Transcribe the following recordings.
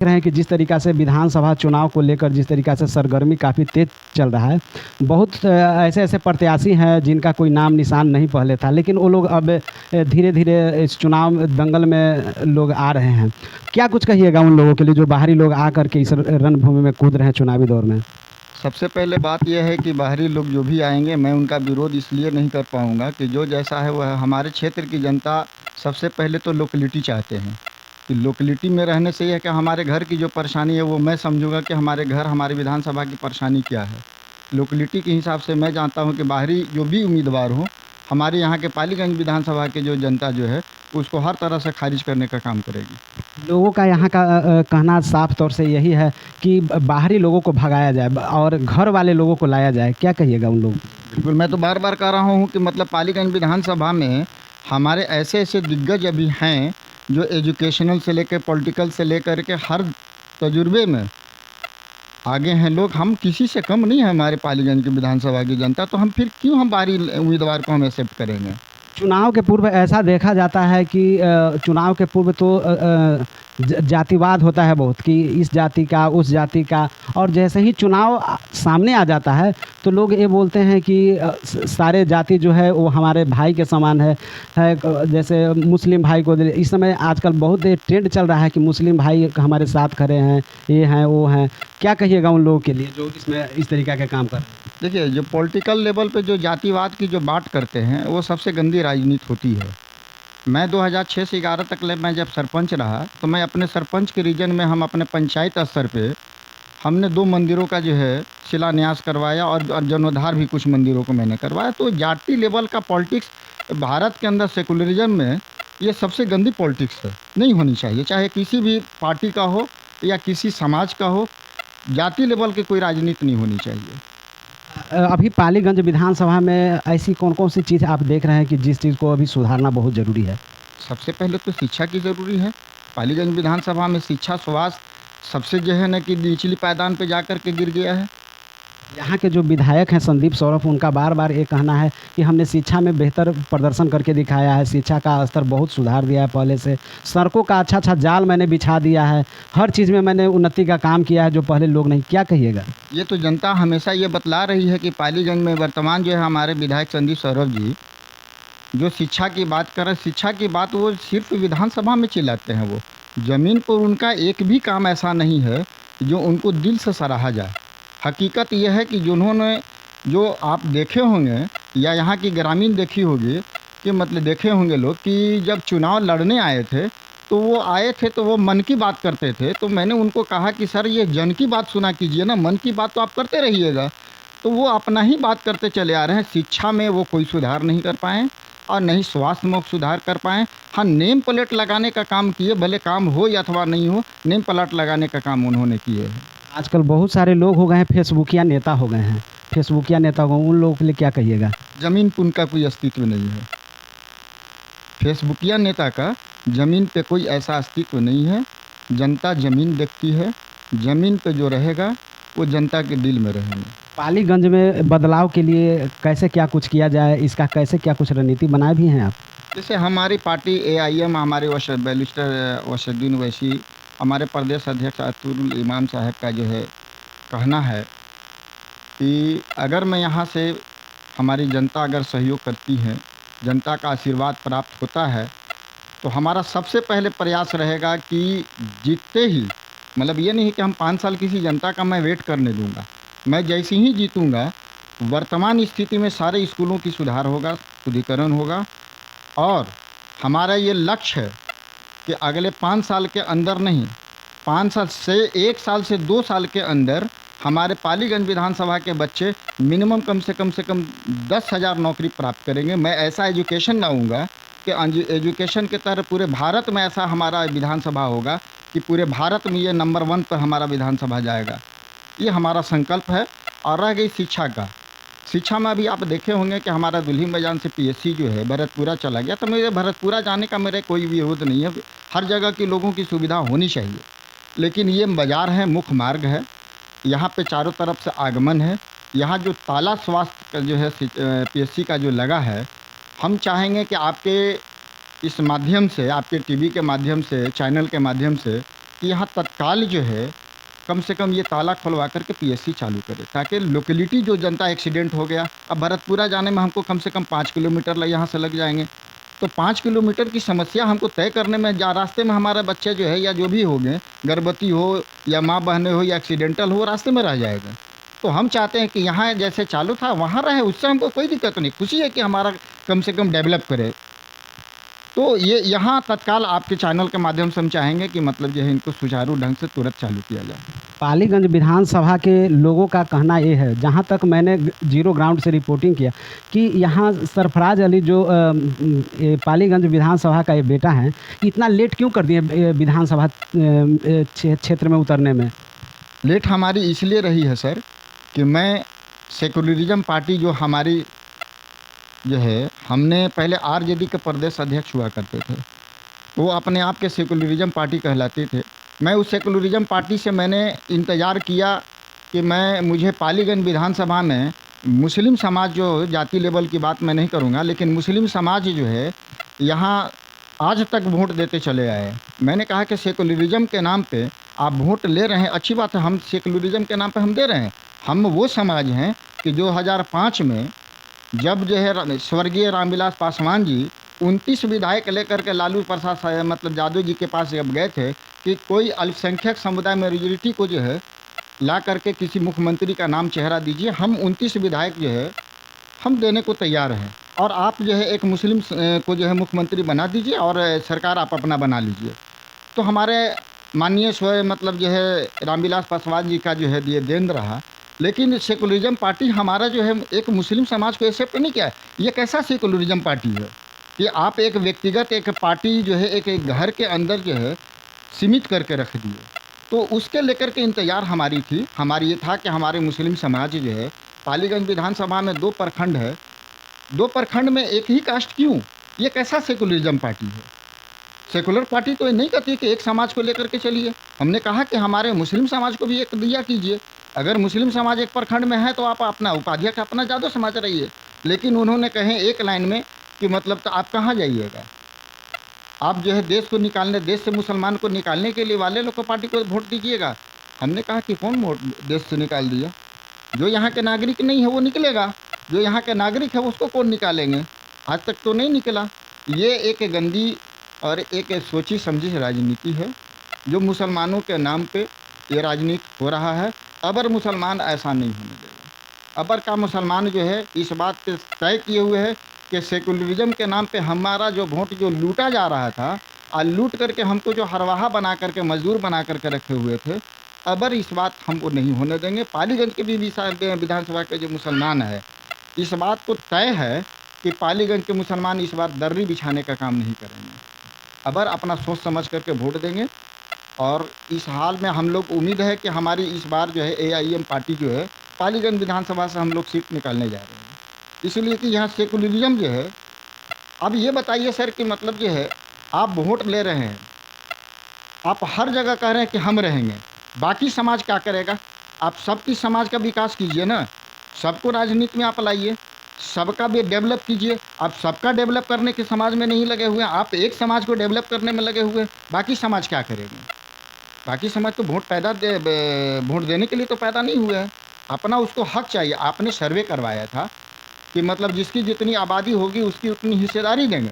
रहे हैं कि जिस तरीक़ा से विधानसभा चुनाव को लेकर जिस तरीक़ा से सरगर्मी काफ़ी तेज़ चल रहा है, बहुत ऐसे-ऐसे प्रत्याशी हैं जिनका कोई नाम निशान नहीं पहले था, लेकिन वो लोग अब धीरे-धीरे इस चुनाव दंगल में लोग आ रहे हैं। क्या कुछ कहिएगा उन लोगों के लिए जो बाहरी लोग आकर के इस रणभूमि में कूद रहे हैं चुनावी दौर में? सबसे पहले बात यह है कि बाहरी लोग जो भी आएँगे, मैं उनका विरोध इसलिए नहीं कर पाऊँगा कि जो जैसा है वह हमारे क्षेत्र की जनता सबसे पहले तो लोकेलिटी चाहते हैं, कि लोकेलिटी में रहने से ये है कि हमारे घर की जो परेशानी है वो मैं समझूँगा कि हमारे घर, हमारी विधानसभा की परेशानी क्या है। लोकेलिटी के हिसाब से मैं जानता हूँ कि बाहरी जो भी उम्मीदवार हों, हमारे यहाँ के पालीगंज विधानसभा की जो जनता जो है, उसको हर तरह से खारिज करने का काम करेगी। लोगों का यहाँ का कहना साफ तौर से यही है कि बाहरी लोगों को भगाया जाए और घर वाले लोगों को लाया जाए। क्या कहिएगा उन लोगों को? बिल्कुल, मैं तो बार-बार कह रहा हूँ कि मतलब पालीगंज विधानसभा में हमारे ऐसे-ऐसे दिग्गज अभी हैं, जो एजुकेशनल से लेकर पॉलिटिकल से लेकर के हर तजुर्बे में आगे हैं लोग। हम किसी से कम नहीं हैं, हमारे पालीगंज की विधानसभा की जनता, तो हम फिर क्यों हम बाहरी उम्मीदवार को हम एक्सेप्ट करेंगे? चुनाव के पूर्व ऐसा देखा जाता है कि चुनाव के पूर्व तो जातिवाद होता है बहुत कि इस जाति का, उस जाति का, और जैसे ही चुनाव सामने आ जाता है तो लोग ये बोलते हैं कि सारे जाति जो है वो हमारे भाई के समान है। जैसे मुस्लिम भाई को इस समय आजकल बहुत ये ट्रेंड चल रहा है कि मुस्लिम भाई हमारे साथ खड़े हैं, ये हैं, वो हैं। क्या कहिएगा उन लोगों के लिए जो इसमें इस तरीक़ा के काम कर रहे हैं? देखिए, जो पॉलिटिकल लेवल पे जो जातिवाद की जो बात करते हैं, वो सबसे गंदी राजनीति होती है। मैं 2006 से 11 तक मैं जब सरपंच रहा, तो मैं अपने सरपंच के रीजन में हम अपने पंचायत स्तर पे हमने 2 मंदिरों का जो है शिलान्यास करवाया और जीर्णोद्धार भी कुछ मंदिरों को मैंने करवाया। तो जाति लेवल का पॉलिटिक्स भारत के अंदर सेकुलरिज़्म में ये सबसे गंदी पॉलिटिक्स है, नहीं होनी चाहिए। चाहे किसी भी पार्टी का हो या किसी समाज का हो, जाति लेवल की कोई राजनीति नहीं होनी चाहिए। अभी पालीगंज विधानसभा में ऐसी कौन-कौन सी चीज़ आप देख रहे हैं कि जिस चीज़ को अभी सुधारना बहुत ज़रूरी है? सबसे पहले तो शिक्षा की ज़रूरी है। पालीगंज विधानसभा में शिक्षा, स्वास्थ्य सबसे जो है ना कि निचली पायदान पे जाकर के गिर गया है। यहाँ के जो विधायक हैं संदीप सौरभ, उनका बार-बार ये कहना है कि हमने शिक्षा में बेहतर प्रदर्शन करके दिखाया है, शिक्षा का स्तर बहुत सुधार दिया है पहले से। सड़कों का अच्छा-अच्छा जाल मैंने बिछा दिया है, हर चीज़ में मैंने उन्नति का काम किया है जो पहले लोग नहीं। क्या कहिएगा? ये तो जनता हमेशा ये बतला रही है कि पालीगंज में वर्तमान जो है हमारे विधायक संदीप सौरभ जी, जो शिक्षा की बात कर रहे हैं, शिक्षा की बात वो सिर्फ विधानसभा में चिल्लाते हैं वो। ज़मीन पर उनका एक भी काम ऐसा नहीं है जो उनको दिल से सराहा जाए। हकीकत यह है कि जिन्होंने जो आप देखे होंगे या यहाँ की ग्रामीण देखी होगी कि मतलब देखे होंगे लोग कि जब चुनाव लड़ने आए थे, तो वो आए थे तो वो मन की बात करते थे। तो मैंने उनको कहा कि सर ये जन की बात सुना कीजिए ना, मन की बात तो आप करते रहिएगा। तो वो अपना ही बात करते चले आ रहे हैं। शिक्षा में वो कोई सुधार नहीं कर पाए और न ही स्वास्थ्य में सुधार कर पाएँ। हाँ, नेम प्लेट लगाने का काम किए, भले काम हो या अथवा नहीं हो, नेम प्लेट लगाने का काम उन्होंने किए हैं। आजकल बहुत सारे लोग हो गए हैं, फेसबुकिया नेता हो गए हैं। फेसबुकिया नेता हो, उन लोगों के लिए क्या कहिएगा? ज़मीन पर उनका कोई अस्तित्व नहीं है। फेसबुकिया नेता का ज़मीन पे कोई ऐसा अस्तित्व नहीं है। जनता ज़मीन देखती है, ज़मीन पे जो रहेगा वो जनता के दिल में रहेंगे। पालीगंज में बदलाव के लिए कैसे क्या कुछ किया जाए, इसका कैसे क्या कुछ रणनीति बनाए भी हैं आप? जैसे हमारी पार्टी एआईएम, हमारे बैरिस्टर वसीउद्दीन ओवैसी, हमारे प्रदेश अध्यक्ष अतुल इमाम साहब का जो है कहना है कि अगर मैं यहाँ से हमारी जनता अगर सहयोग करती है, जनता का आशीर्वाद प्राप्त होता है, तो हमारा सबसे पहले प्रयास रहेगा कि जीतते ही, मतलब ये नहीं कि हम 5 साल किसी जनता का मैं वेट करने दूंगा। मैं जैसे ही जीतूंगा, वर्तमान स्थिति में सारे स्कूलों की सुधार होगा, शुद्धिकरण होगा और हमारा ये लक्ष्य है कि अगले 5 साल के अंदर नहीं, 5 साल से 1 साल से 2 साल के अंदर हमारे पालीगंज विधानसभा के बच्चे मिनिमम कम से कम 10,000 नौकरी प्राप्त करेंगे। मैं ऐसा एजुकेशन लाऊंगा कि एजुकेशन के तरह पूरे भारत में ऐसा हमारा विधानसभा होगा कि पूरे भारत में ये नंबर 1 पर हमारा विधानसभा जाएगा। ये हमारा संकल्प है। और रह गई शिक्षा का, शिक्षा में अभी आप देखे होंगे कि हमारा दुल्हिन बाजार से पीएससी जो है भरतपुरा चला गया। तो मेरे भरतपुरा जाने का मेरा कोई विरोध नहीं है, हर जगह के लोगों की सुविधा होनी चाहिए। लेकिन ये बाज़ार है, मुख्य मार्ग है, यहाँ पे चारों तरफ से आगमन है। यहाँ जो ताला स्वास्थ्य का जो है पीएससी का जो लगा है, हम चाहेंगे कि आपके इस माध्यम से, आपके टीवी के माध्यम से, चैनल के माध्यम से कि यहाँ तत्काल जो है कम से कम ये ताला खुलवा करके पीएससी चालू करे, ताकि लोकेलिटी जो जनता एक्सीडेंट हो गया, अब भरतपुरा जाने में हमको कम से कम 5 किलोमीटर यहाँ से लग जाएंगे, तो 5 किलोमीटर की समस्या हमको तय करने में रास्ते में हमारा बच्चे जो है या जो भी हो गए, गर्भवती हो या माँ बहनें हो या एक्सीडेंटल हो, रास्ते में रह जाएगा। तो हम चाहते हैं कि यहाँ जैसे चालू था वहाँ रहे, उससे हमको कोई दिक्कत नहीं, खुशी है कि हमारा कम से कम डेवलप करे। तो ये यहाँ तत्काल आपके चैनल के माध्यम से हम चाहेंगे कि मतलब जो है इनको सुचारू ढंग से तुरंत चालू किया जाए। पालीगंज विधानसभा के लोगों का कहना ये है, जहाँ तक मैंने जीरो ग्राउंड से रिपोर्टिंग किया, कि यहाँ सरफराज अली जो ये पालीगंज विधानसभा का ये बेटा है, इतना लेट क्यों कर दिए विधानसभा क्षेत्र में उतरने में? लेट हमारी इसलिए रही है सर कि मैं सेकुलरिज्म पार्टी जो हमारी जो है, हमने पहले आरजेडी के प्रदेश अध्यक्ष हुआ करते थे, वो अपने आप के सेकुलरिज्म पार्टी कहलाते थे। मैं उस सेकुलरिज्म पार्टी से मैंने इंतज़ार किया कि मुझे पालीगंज विधानसभा में मुस्लिम समाज, जो जाति लेवल की बात मैं नहीं करूँगा, लेकिन मुस्लिम समाज जो है यहाँ आज तक वोट देते चले आए। मैंने कहा कि सेकुलरिज्म के नाम पे आप वोट ले रहे हैं, अच्छी बात है, हम सेकुलरिज्म के नाम पे हम दे रहे हैं। हम वो समाज हैं कि 2005 में जब जो है स्वर्गीय रामविलास पासवान जी 29 विधायक लेकर के लालू प्रसाद मतलब यादव जी के पास जब गए थे कि कोई अल्पसंख्यक समुदाय मेजोरिटी को जो है ला करके किसी मुख्यमंत्री का नाम चेहरा दीजिए, हम 29 विधायक जो है हम देने को तैयार हैं, और आप जो है एक मुस्लिम को जो है मुख्यमंत्री बना दीजिए और सरकार आप अपना बना लीजिए। तो हमारे माननीय मतलब जो है रामविलास पासवान जी का जो है ये देन रहा। लेकिन सेकुलरिज्म पार्टी हमारा जो है एक मुस्लिम समाज को एक्सेप्ट नहीं किया है। ये कैसा सेकुलरिज्म पार्टी है कि आप एक व्यक्तिगत एक पार्टी जो है एक घर के अंदर जो है सीमित करके रख दिए। तो उसके लेकर के इंतज़ार हमारी थी, हमारी ये था कि हमारे मुस्लिम समाज जो है, पालीगंज विधानसभा में 2 प्रखंड है, 2 प्रखंड में एक ही कास्ट क्यों? ये कैसा सेकुलरिज्म पार्टी है? सेकुलर पार्टी तो ये नहीं कहती कि एक समाज को लेकर के चलिए। हमने कहा कि हमारे मुस्लिम समाज को भी एक दिया कीजिए। अगर मुस्लिम समाज एक प्रखंड में है तो आप अपना उपाध्यक्ष अपना जादव समाज रहिए। लेकिन उन्होंने कहे एक लाइन में कि मतलब तो आप कहाँ जाइएगा? आप जो है देश को निकालने, देश से मुसलमान को निकालने के लिए वाले लोग को पार्टी को वोट दीजिएगा। हमने कहा कि कौन वोट देश से निकाल दिया? जो यहाँ के नागरिक नहीं है वो निकलेगा, जो यहाँ के नागरिक है उसको कौन निकालेंगे? आज तक तो नहीं निकला। ये एक गंदी और एक सोची समझी राजनीति है जो मुसलमानों के नाम पे ये राजनीति हो रहा है। अबर मुसलमान ऐसा नहीं होने देगा। अबर का मुसलमान जो है इस बात पे तय किए हुए है कि सेकुलरिज्म के नाम पे हमारा जो वोट जो लूटा जा रहा था, और लूट करके हमको जो हरवाहा बना करके मजदूर बना करके रखे हुए थे, अबर इस बात हमको नहीं होने देंगे। पालीगंज के भी विधानसभा के जो मुसलमान है, इस बात को तय है कि पालीगंज के मुसलमान इस बार दर्री बिछाने का काम नहीं करेंगे। अबर अपना सोच समझ करके वोट देंगे, और इस हाल में हम लोग उम्मीद है कि हमारी इस बार जो है AIM पार्टी जो है पालीगंज विधानसभा से हम लोग सीट निकालने जा रहे हैं, इसलिए कि यहाँ सेकुलरिज्म जो है। अब ये बताइए सर कि मतलब जो है आप वोट ले रहे हैं, आप हर जगह कह रहे हैं कि हम रहेंगे, बाकी समाज क्या करेगा? आप सबकी समाज का विकास कीजिए ना, सबको राजनीति में आप लाइए, सबका भी डेवलप कीजिए। आप सबका डेवलप करने के समाज में नहीं लगे हुए हैं, आप एक समाज को डेवलप करने में लगे हुए हैं, बाकी समाज क्या करेंगे? बाकी समाज तो वोट देने के लिए तो पैदा नहीं हुआ है, अपना उसको हक चाहिए। आपने सर्वे करवाया था कि मतलब जिसकी जितनी आबादी होगी उसकी उतनी हिस्सेदारी देंगे,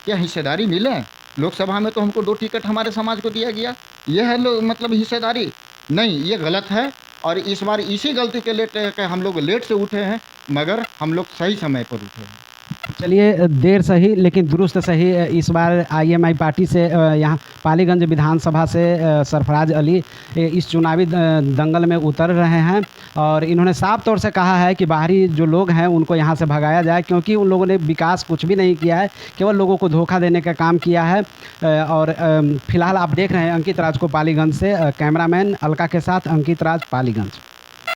क्या हिस्सेदारी मिले? लोकसभा में तो हमको 2 टिकट हमारे समाज को दिया गया, ये है मतलब हिस्सेदारी? नहीं, ये गलत है। और इस बार इसी गलती के लेकर हम लोग लेट से उठे हैं, मगर हम लोग सही समय पर उठे हैं। चलिए, देर सही लेकिन दुरुस्त सही, इस बार IMI पार्टी से यहाँ पालीगंज विधानसभा से सरफराज अली इस चुनावी दंगल में उतर रहे हैं, और इन्होंने साफ तौर से कहा है कि बाहरी जो लोग हैं उनको यहाँ से भगाया जाए, क्योंकि उन लोगों ने विकास कुछ भी नहीं किया है, केवल लोगों को धोखा देने का काम किया है। और फिलहाल आप देख रहे हैं अंकित राज को पालीगंज से। कैमरामैन अलका के साथ अंकित राज, पालीगंज।